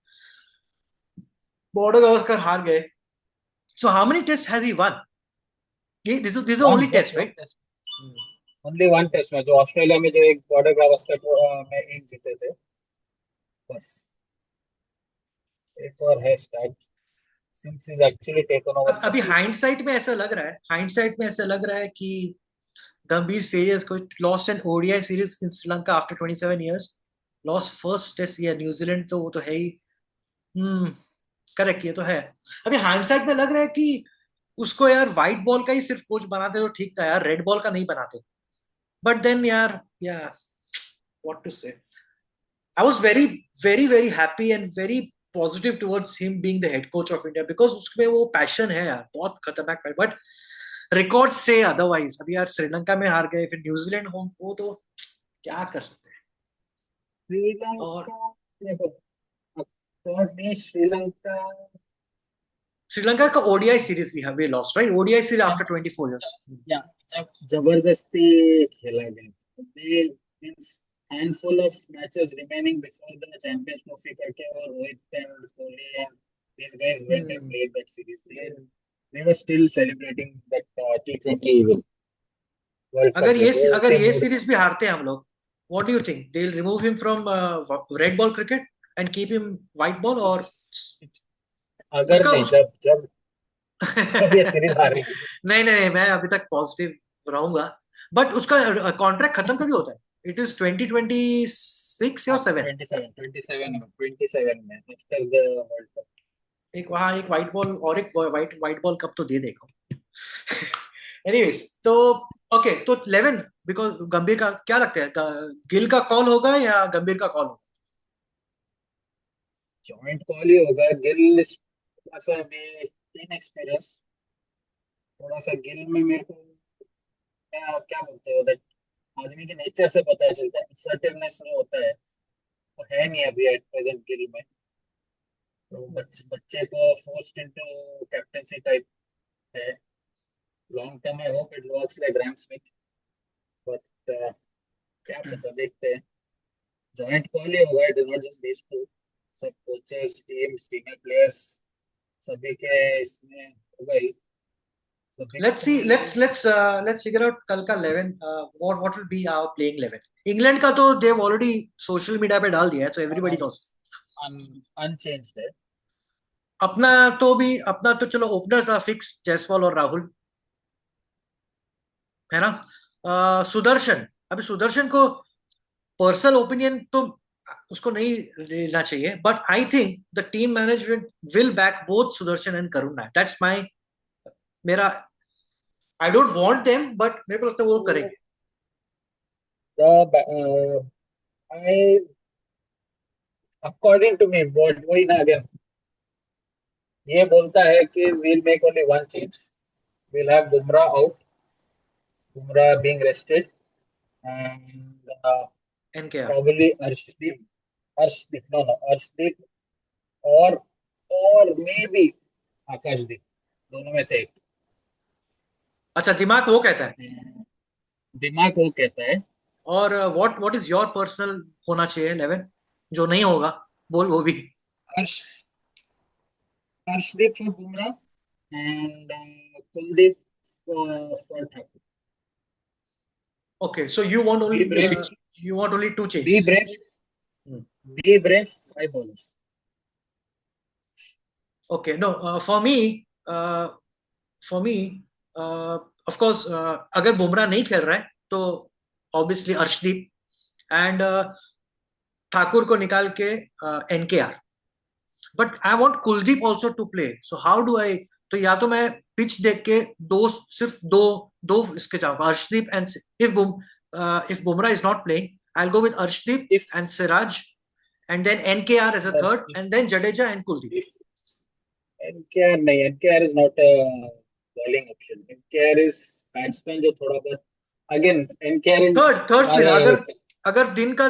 Border Gavaskar हार गए. So how many test has he won? This is One, only just test, one right? test. Only one test match जो ऑस्ट्रेलिया में जो एक बॉर्डर गावस्कर में एक जीते थे, बस एक और है start since he's actually taken over the अभी team. हाइंडसाइट में ऐसा लग रहा है, हाइंडसाइट में ऐसा लग रहा है कि गंभीर फेलियर्स को lost an ODI series in Sri Lanka after 27 years, lost first test या न्यूजीलैंड, तो वो तो है ही. हम्म, करेक्ट, ये तो है. अभी हाइंडसाइट में लग रहा है कि उसको यार व्हाइट बॉल का ही सिर्फ कोच बनाते तो ठीक था यार, रेड बॉल का नहीं बनाते. बट देन यार, या व्हाट टू से, I was very very very happy and very positive towards him being the head coach of India, because उसमें वो पैशन है यार, बहुत खतरनाक पैशन. बट रिकॉर्ड से अदरवाइज, अभी यार श्रीलंका में हार गए, फिर न्यूजीलैंड होम, वो तो क्या कर सकते हैं. और श्रीलंका देखो, अक्सर में श्रीलंका श्रीलंका का ODI series we lost, right? ODI series after 24 years. या जब जबरदस्ती खेला गया, they means handful of matches remaining before the champions trophy करके, और Rohit and Kohli and these guys went and played that series. They were still celebrating that T20 World Cup में, वो अगर उसे ये मूड. सीरीज भी हारते हैं हम लोग, what do you think? They will remove him from red ball cricket and keep him white ball, और अगर उसका नहीं, उस जब जब जब ये सीरीज हारेगी. नहीं नहीं, मैं अभी तक पॉजिटिव रहूंगा. बट उसका कॉन्ट्रैक्ट खत्म कभी होता है? इट इज 2026 या 7? 27 में आफ्टर द वर्ल्ड कप. एक वहां एक व्हाइट बॉल और एक व्हाइट बॉल कप तो दे देगा. एनीवेज, तो ओके, तो 11, बिकॉज गंभीर का क्या लगता है, गिल का कॉल होगा या गंभीर का कॉल होगा? जॉइंट कॉल ही होगा. गिल थोड़ा सा भी इनएक्सपीरियंस, थोड़ा सा गिल में मेरे को क्या क्या बोलते हो दैट, आदमी के नेचर से पता चलता है, असर्टिवनेस में होता है, वो है नहीं अभी एट प्रेजेंट गिल में. तो बच्चे को फोर्स्ड इनटू कैप्टेंसी टाइप है. Long term I hope it works like Graham Smith, but क्या पता, देखते हैं. जॉइंट कॉल ही होगा, it is not just these two. सब कोचेस, टीम, सीनियर प्लेयर्स, सभी के इसमें होगा ही. The big let's see, thing let's is let's let's figure out कल का 11, what will be our playing 11. England का तो दे ऑलरेडी सोशल मीडिया पे डाल दिया है, सो एवरीबॉडी नोस. unchanged है. अपना तो चलो ओपनर्स आर फिक्स, जायसवाल और राहुल, है ना? सुदर्शन, अभी सुदर्शन को पर्सनल ओपिनियन तो उसको नहीं लेना चाहिए, but I think the team management will back both Sudarshan and Karun Nair. That's my, मेरा, I don't want them, but मेरे को लगता है वो करेंगे. The I according to me, what वही ना अगेन, ये बोलता है कि we'll make only one change. We'll have Bumrah out, Bumrah being rested, and एनकेआर. probably Arshdeep or maybe Akashdeep, दोनों में से एक. अच्छा, दिमाग वो कहता है. दिमाग वो कहता है. और व्हाट इज योर पर्सनल होना चाहिए 11, जो नहीं होगा, बोल वो भी. Arsh, Arshdeep for Bumrah and Kuldeep for Thakur. Okay, so you want Be brave. only two Be changes. brave. Hmm. Be brave. 5 bowlers. Okay, no, for me, of course, अगर बुमराह नहीं खेल रहा है तो ऑब्वियसली अर्शदीप, एंड ठाकुर को निकाल के NKR. But I want Kuldeep also to play, so how do I? तो या तो मैं पिच देख के सिर्फ दो दो इसके जाऊंगा, Arshdeep and, if Bumrah is not playing, I will go with Arshdeep and Siraj, and then NKR as a third, and then Jadeja and Kuldeep. NKR नहीं, NKR is not a bowling option. NKR is batsman जो थोड़ा बहुत, again NKR is third फिर अगर दिन का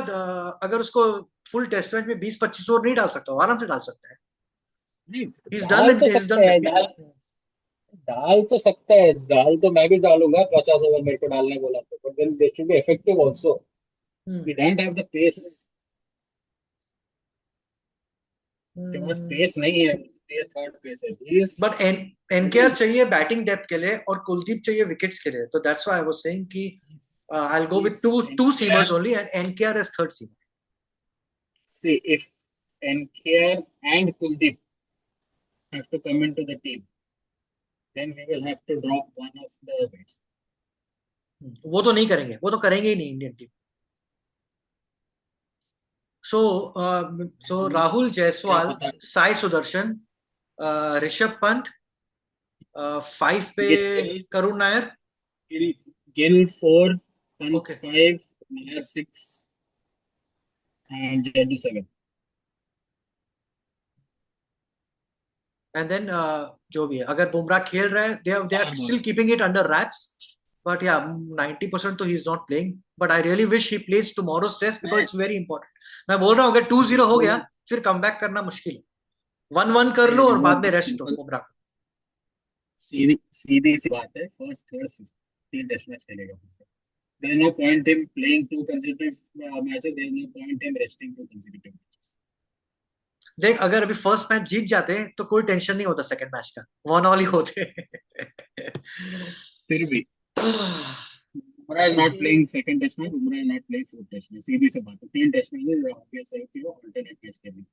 अगर उसको फुल टेस्ट मैच में 20-25 ओवर नहीं डाल सकता, आराम से डाल सकता है. नहीं, He's डाल done तो it, he's सकता done है, that. डाल तो सकता है, डाल तो मैं भी डालूंगा 50 ओवर मेरे को डालने बोला तो, but then they should be effective also. We don't have the pace. उसके पास पेस नहीं है, ये थर्ड पेस है। बट एनकेआर चाहिए बैटिंग डेप्थ के लिए और कुलदीप चाहिए विकेट्स के लिए, तो that's why I was saying कि I'll go with two seamers only, and NKR as third seamer. See, if NKR and Kuldeep have to come into the team, then we will have to drop one of the bets. वो तो नहीं करेंगे, वो तो करेंगे ही नहीं Indian team. So Rahul Jaiswal, Sai Sudarshan, Rishabh Pant, 5 पे Karun Nair. Gill 4, Pant Okay. 5, Nair 6, and Jaddu 7. And then जो भी है, अगर बुमराह खेल रहा है, they are still keeping it under wraps. But yeah, 90% तो he is not playing. But I really wish he plays tomorrow's test because it's very important. मैं बोल रहा हूँ अगर 2-0 हो गया, फिर कमबैक करना मुश्किल है. 1-1 कर लो और बाद में रेस्ट लो बुमराह. सीधी सी बात है, first third fifth 3 test match खेलेगा. There is no point in playing 2 consecutive matches. There is no point in resting 2 consecutive matches. देख, अगर अभी फर्स्ट मैच जीत जाते तो कोई टेंशन नहीं होता सेकंड मैच का, 1-1 ही होते. फिर भी Umrah is not playing second test match. Umrah is not playing fourth test match. सीधी सी बात है, 3 टेस्ट मैच के सही थी, alternate मैच खेलेंगे.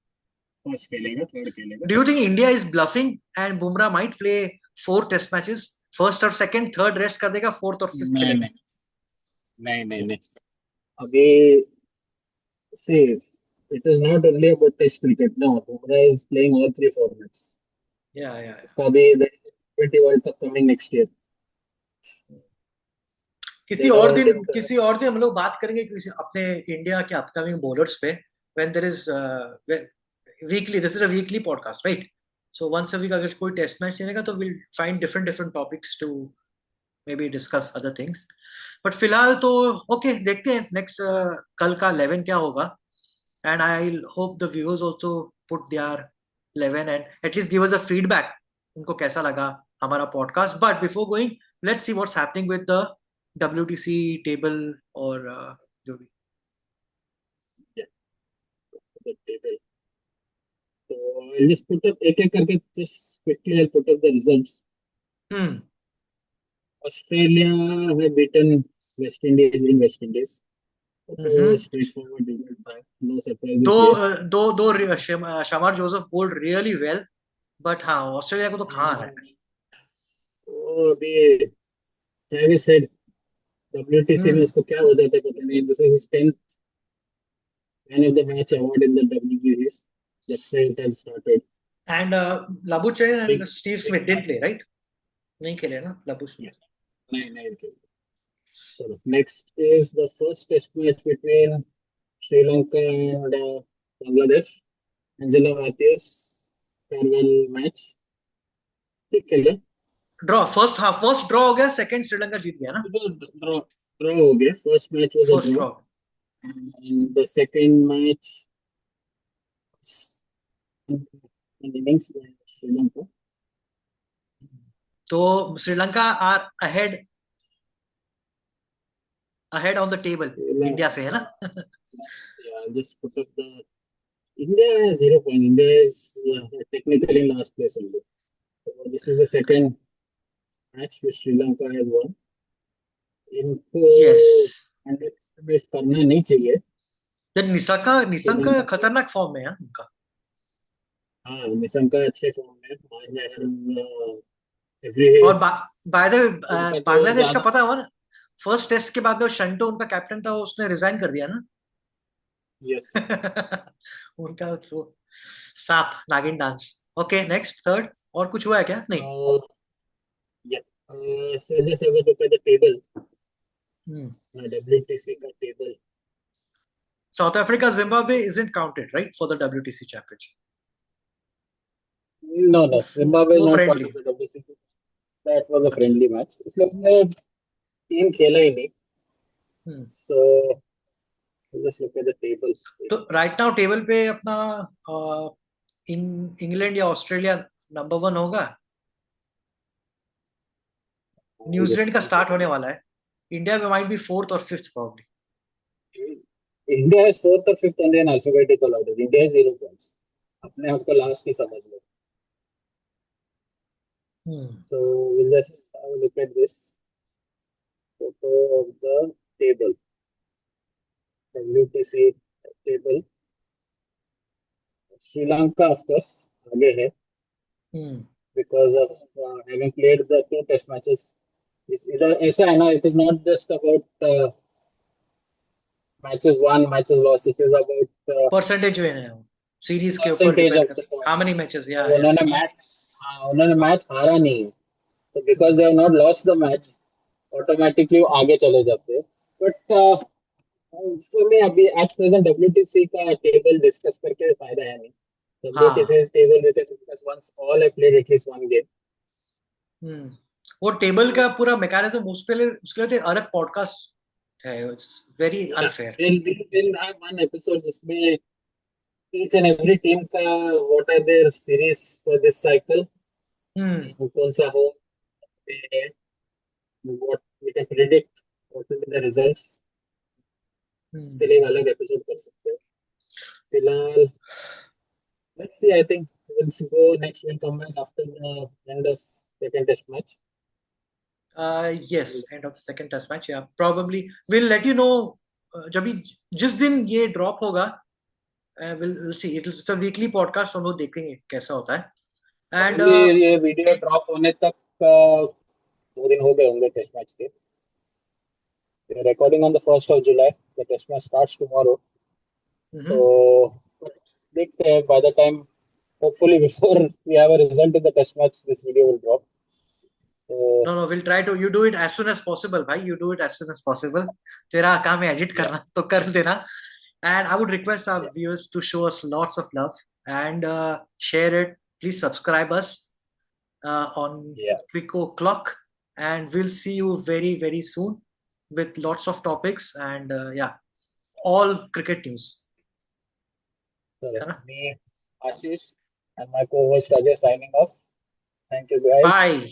फर्स्ट खेलेगा, थर्ड खेलेगा. Do you think India is bluffing and Bumrah might play 4 test matches, first और second, third रेस्ट कर देगा, fourth और fifth खेलेगा? नहीं. अभी see, it is not only about test cricket. No, Umrah is playing all 3 formats. Yeah. इसका भी the T20 World Cup coming next year. किसी और दिन हम लोग बात करेंगे किसी अपने इंडिया के अपकमिंग बॉलर्स पे, when there is weekly, this is a weekly podcast, right? So once a week अगर कोई टेस्ट मैच चलेगा तो we'll find different topics to maybe discuss other things. But फिलहाल तो okay, देखते हैं नेक्स्ट कल का 11 क्या होगा. And I hope the viewers also put their 11 and at least give us a feedback. उनको कैसा लगा हमारा podcast. But before going, let's see what's happening with the WTC table और जो भी. The table. So I'll just put up एक करके, just quickly I'll put up the results. Australia have beaten West Indies in West Indies. So straightforward result by no surprises here. दो शमार Joseph bowled really well, but हाँ Australia को तो कहाँ आ रहा है. तो अभी ट्रेविस हेड WTC में उसको क्या हो जाता है पता नहीं. This is his 10th man of the match award in the WTC. That's why it has started. And Labuschagne and Steve Smith didn't play, right? नहीं खेले ना Labuschagne. नहीं खेले. So next is the first test match between Sri Lanka and Bangladesh. Angelo Matthews farewell match. ठीक खेले. Draw first draw हो गया, second Sri Lanka जीत गया ना. Draw हो गया. First match was a draw. And the second match innings by Sri Lanka. तो Sri Lanka are ahead on the table India से है ना. Yeah, I'll just put up the India has 0 point. India is technically in last place only. So this is the second match which Sri Lanka has won. इनको underestimate करना नहीं चाहिए. निशंका खतरनाक form में है उनका. हाँ, निशंका अच्छे फॉर्म में. और बाय द वे बांग्लादेश का पता हुआ ना, फर्स्ट टेस्ट के बाद में शंटो उनका कैप्टन था, उसने रिजाइन कर दिया ना. यस. उनका तो सांप नागिन डांस. Okay next third. और कुछ हुआ है क्या? नहीं. So just have a look at the table. WTC का table. South Africa Zimbabwe isn't counted, right, for the WTC championship? No. Zimbabwe is not part of the WTC. That was a friendly match. इसलिए team खेला ही नहीं. So let's look at the table. तो right now table पे अपना England या Australia number 1 होगा. New Zealand का start होने वाला है. इंडिया माइट बी 4th और 5th probably. India is 4th or 5th only in alphabetical order. India has 0 points. अपने आप को लास्ट ही समझ लो. Hmm. So we'll just have a look at this photo of the table, WTC table. Sri Lanka, of course, आगे है Hmm. because of having played the two test matches. इधर ऐसा है ना, it is not just about matches won, matches lost. It is about percentage में है series के ऊपर percentage डिपेंड of कर the how many points. Matches या तो उन्होंने मैच हारा नहीं है. So because they have not lost the match, automatically वो आगे चले जाते हैं. But for me अभी at present WTC का टेबल डिस्कस करके फायदा है नहीं. हाँ. WTC table we can discuss once all have played at least one game. हम्म. वो टेबल का पूरा मैकेनिज्म उसके लिए तो अलग पॉडकास्ट है. It's very Yeah, unfair. we'll have one episode जिसमें each and every team का what are their series for this cycle, हम्म. कौन सा हो, what we can predict, what will be the results. इसके लिए एक अलग एपिसोड कर सकते हैं. फिलहाल let's see. I think we'll go next. We'll come back after the end of second test match. Yes, and of the second test match. या probably will let you know जब भी जिस दिन ये ड्रॉप होगा. Will see it's a weekly podcast. हम लोग देखेंगे कैसा होता है. एंड Probably ये वीडियो ड्रॉप होने तक 2 दिन हो गए होंगे टेस्ट मैच के. We're recording on the 1st of July. The test match starts tomorrow. So देखते हैं by the time, hopefully before we have a result in the test match, this video will drop. So no no, will try to you do it as soon as possible. भाई you do it as soon as possible. तेरा काम है edit yeah, करना तो कर देना. And I would request our yeah, viewers to show us lots of love and share it. Please subscribe us on yeah. CricOClock, and we'll see you very very soon with lots of topics and yeah, all cricket news. So है ना? me, Ashish, and my co-host Ajay signing off. Thank you guys. Bye.